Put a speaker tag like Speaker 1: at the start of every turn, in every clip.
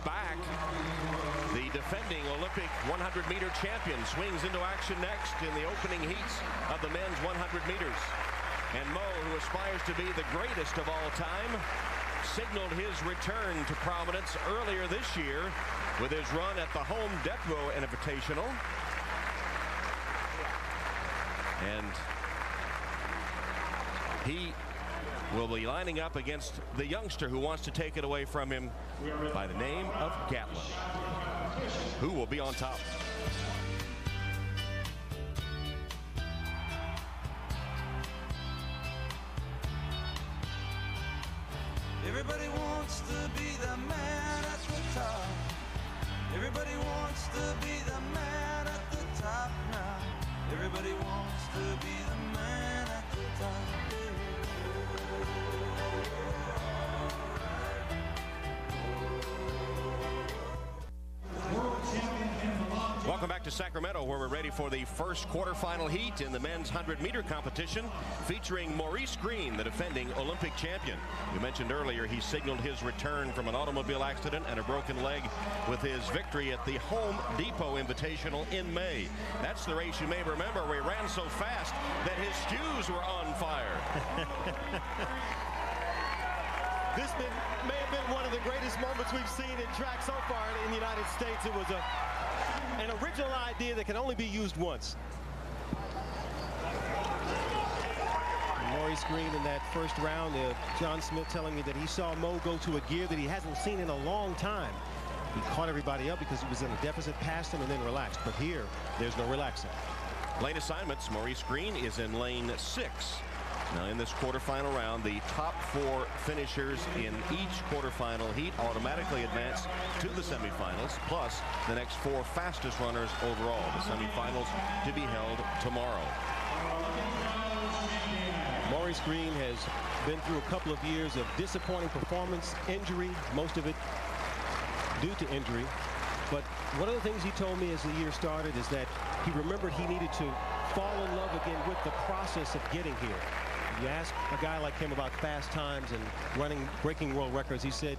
Speaker 1: back. The defending Olympic 100-meter champion swings into action next in the opening heats of the men's 100 meters. And Mo, who aspires to be the greatest of all time, signaled his return to prominence earlier this year with his run at the home Death Row Invitational. And he will be lining up against the youngster who wants to take it away from him by the name of Gatlin, who will be on top.
Speaker 2: Everybody wants to be the man at the top. Everybody wants to be the man at the top now. Everybody wants to be the man at the top.
Speaker 1: Welcome back to Sacramento, where we're ready for the first quarterfinal heat in the men's 100-meter competition, featuring Maurice Greene, the defending Olympic champion. We mentioned earlier he signaled his return from an automobile accident and a broken leg with his victory at the Home Depot Invitational in May. That's the race you may remember where he ran so fast that his shoes were on fire.
Speaker 3: This may have been one of the greatest moments we've seen in track so far in the United States. It was an original idea that can only be used once. Maurice Greene in that first round, John Smith telling me that he saw Mo go to a gear that he hasn't seen in a long time. He caught everybody up because he was in a deficit, passed him, and then relaxed. But here, there's no relaxing.
Speaker 1: Lane assignments, Maurice Greene is in lane 6. Now in this quarterfinal round, the top 4 finishers in each quarterfinal heat automatically advance to the semifinals, plus the next 4 fastest runners overall. The semifinals to be held tomorrow.
Speaker 3: Maurice Greene has been through a couple of years of disappointing performance, injury, most of it due to injury. But one of the things he told me as the year started is that he remembered he needed to fall in love again with the process of getting here. You ask a guy like him about fast times and breaking world records, he said,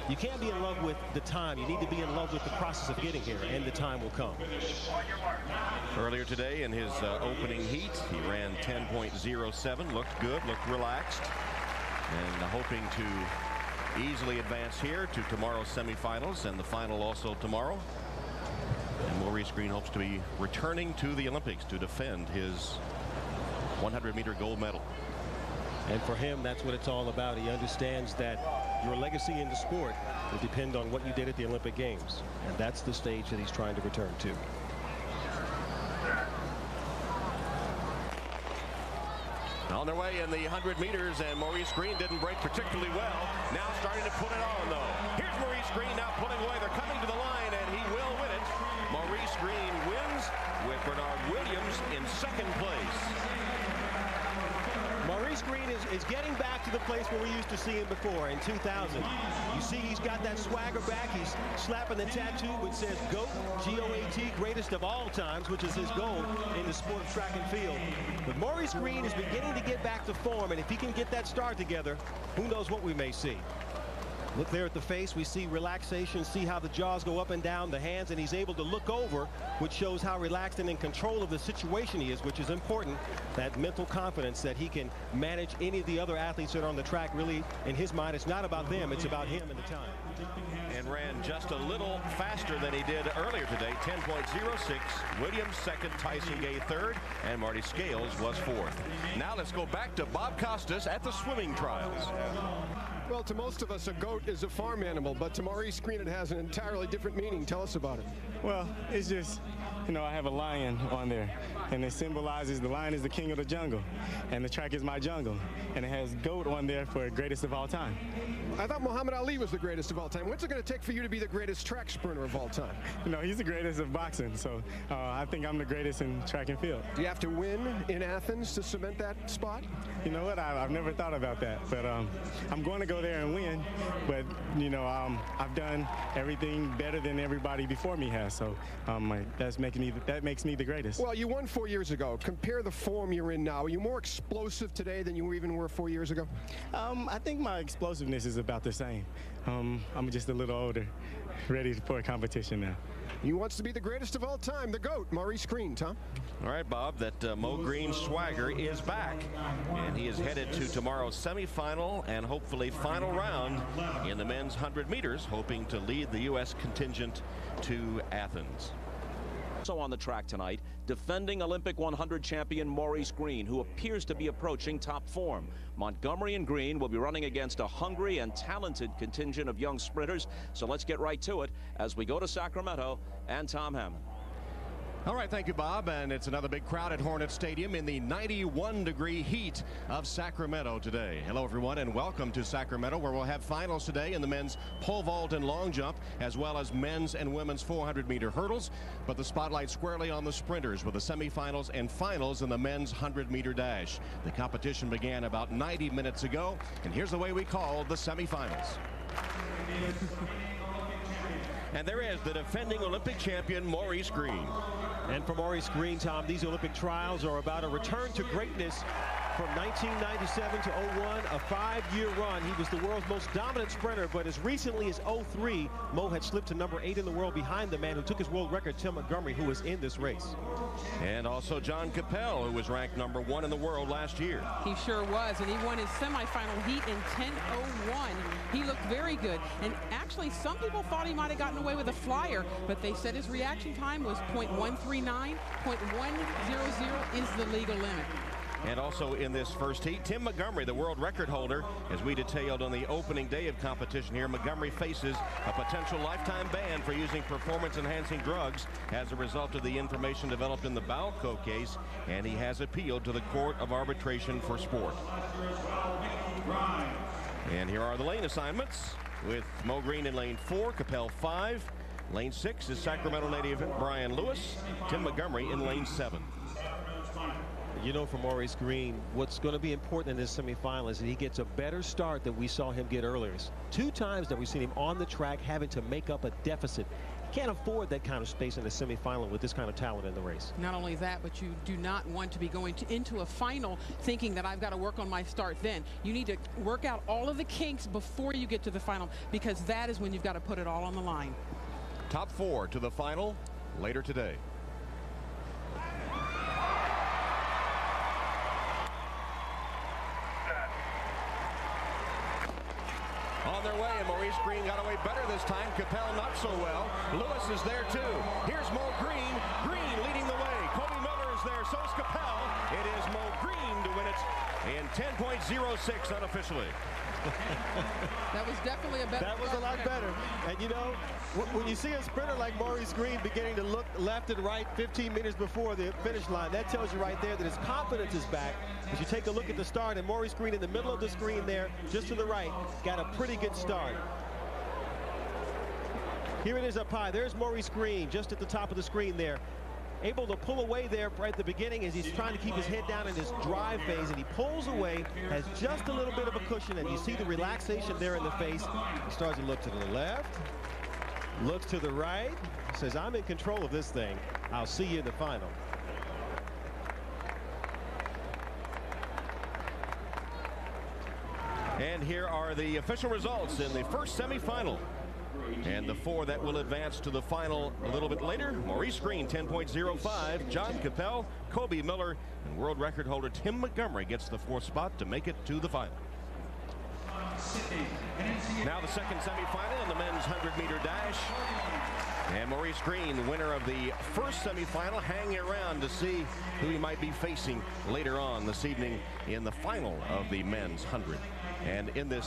Speaker 3: you can't be in love with the time. You need to be in love with the process of getting here, and the time will come.
Speaker 1: Earlier today in his opening heat, he ran 10.07, looked good, looked relaxed, and hoping to easily advance here to tomorrow's semifinals and the final also tomorrow. And Maurice Greene hopes to be returning to the Olympics to defend his 100-meter gold medal.
Speaker 3: And for him, that's what it's all about. He understands that your legacy in the sport will depend on what you did at the Olympic Games. And that's the stage that he's trying to return to.
Speaker 1: On their way in the 100 meters, and Maurice Greene didn't break particularly well. Now starting to put it on, though. Here's Maurice Greene now pulling away. They're coming to the line, and he will win it. Maurice Greene wins with Bernard Williams in second place.
Speaker 3: Maurice Greene is getting back to the place where we used to see him before in 2000. You see he's got that swagger back. He's slapping the tattoo which says GOAT, G-O-A-T, greatest of all times, which is his goal in the sport of track and field. But Maurice Greene is beginning to get back to form, and if he can get that start together, who knows what we may see. Look there at the face. We see relaxation, see how the jaws go up and down, the hands, and he's able to look over, which shows how relaxed and in control of the situation he is, which is important. That mental confidence that he can manage any of the other athletes that are on the track. Really, in his mind, it's not about them, it's about him and the time.
Speaker 1: And ran just a little faster than he did earlier today, 10.06. Williams second, Tyson Gay third, and Mardy Scales was fourth. Now let's go back to Bob Costas at the swimming trials.
Speaker 4: Well, to most of us, a goat is a farm animal, but to Maurice Greene, it has an entirely different meaning. Tell us about it.
Speaker 5: Well, it's just, you know, I have a lion on there, and it symbolizes the lion is the king of the jungle, and the track is my jungle, and it has GOAT on there for greatest of all time.
Speaker 4: I thought Muhammad Ali was the greatest of all time. What's it going to take for you to be the greatest track sprinter of all time?
Speaker 5: You know, he's the greatest of boxing, so I think I'm the greatest in track and field.
Speaker 4: Do you have to win in Athens to cement that spot?
Speaker 5: You know what? I've never thought about that, but I'm going to go there and win. But you know, I've done everything better than everybody before me has, so that's making makes me the greatest.
Speaker 4: Well, you won 4 years ago. Compare the form you're in now. Are you more explosive today than you even were 4 years ago?
Speaker 5: I think my explosiveness is about the same. I'm just a little older, ready for a competition now.
Speaker 4: He wants to be the greatest of all time, the GOAT, Maurice Greene. Tom?
Speaker 1: All right, Bob, that Mo Green swagger is back, and he is headed to tomorrow's semifinal and hopefully final round in the men's 100 meters, hoping to lead the U.S. contingent to Athens.
Speaker 6: Also on the track tonight, defending Olympic 100 champion Maurice Greene, who appears to be approaching top form. Montgomery and Greene will be running against a hungry and talented contingent of young sprinters. So let's get right to it as we go to Sacramento and Tom Hammond.
Speaker 1: All right, thank you, Bob. And it's another big crowd at Hornet Stadium in the 91-degree heat of Sacramento today. Hello, everyone, and welcome to Sacramento, where we'll have finals today in the men's pole vault and long jump, as well as men's and women's 400-meter hurdles. But the spotlight squarely on the sprinters with the semifinals and finals in the men's 100-meter dash. The competition began about 90 minutes ago, and here's the way we call the semifinals. And there is the defending Olympic champion, Maurice Greene.
Speaker 3: And for Maurice Greene, Tom, these Olympic trials are about a return to greatness from 1997 to 01, a 5-year run. He was the world's most dominant sprinter, but as recently as 03, Mo had slipped to number 8 in the world behind the man who took his world record, Tim Montgomery, who was in this race.
Speaker 1: And also John Capel, who was ranked number 1 in the world last year.
Speaker 7: He sure was, and he won his semifinal heat in 10:01. He looked very good, and actually some people thought he might have gotten away with a flyer, but they said his reaction time was 0.139. 0.100 is the legal limit.
Speaker 1: And also in this first heat, Tim Montgomery, the world record holder, as we detailed on the opening day of competition here. Montgomery faces a potential lifetime ban for using performance-enhancing drugs as a result of the information developed in the Balco case, and he has appealed to the Court of Arbitration for Sport. And here are the lane assignments, with Mo Greene in lane 4, Capel 5. Lane 6 is Sacramento native Brian Lewis. Tim Montgomery in lane 7.
Speaker 3: You know, for Maurice Greene, what's going to be important in this semifinal is that he gets a better start than we saw him get earlier. It's 2 times that we've seen him on the track having to make up a deficit. He can't afford that kind of space in the semifinal with this kind of talent in the race.
Speaker 7: Not only that, but you do not want to be going into a final thinking that I've got to work on my start then. You need to work out all of the kinks before you get to the final, because that is when you've got to put it all on the line.
Speaker 1: Top 4 to the final later today. On their way, and Maurice Greene got away better this time. Capel not so well. Lewis is there too. Here's Mo Greene. Greene leading the way. Coby Miller is there. So is Capel. It is Mo Greene to win it in 10.06 unofficially.
Speaker 7: That was definitely a better.
Speaker 3: That was a lot better. And you know, when you see a sprinter like Maurice Greene beginning to look left and right 15 minutes before the finish line, that tells you right there that his confidence is back. As you take a look at the start, and Maurice Greene in the middle of the screen there, just to the right, got a pretty good start. Here it is up high. There's Maurice Greene just at the top of the screen there. Able to pull away there right at the beginning as he's trying to keep his head down in his drive phase, and he pulls away, has just a little bit of a cushion, and you see the relaxation there in the face. He starts to look to the left, looks to the right, says, I'm in control of this thing. I'll see you in the final.
Speaker 1: And here are the official results in the first semifinal. And the 4 that will advance to the final a little bit later. Maurice Greene 10.05, John Capel, Coby Miller, and world record holder Tim Montgomery gets the 4th spot to make it to the final. Now the second semifinal in the men's 100-meter dash. And Maurice Greene, winner of the first semifinal, hanging around to see who he might be facing later on this evening in the final of the men's 100. And in this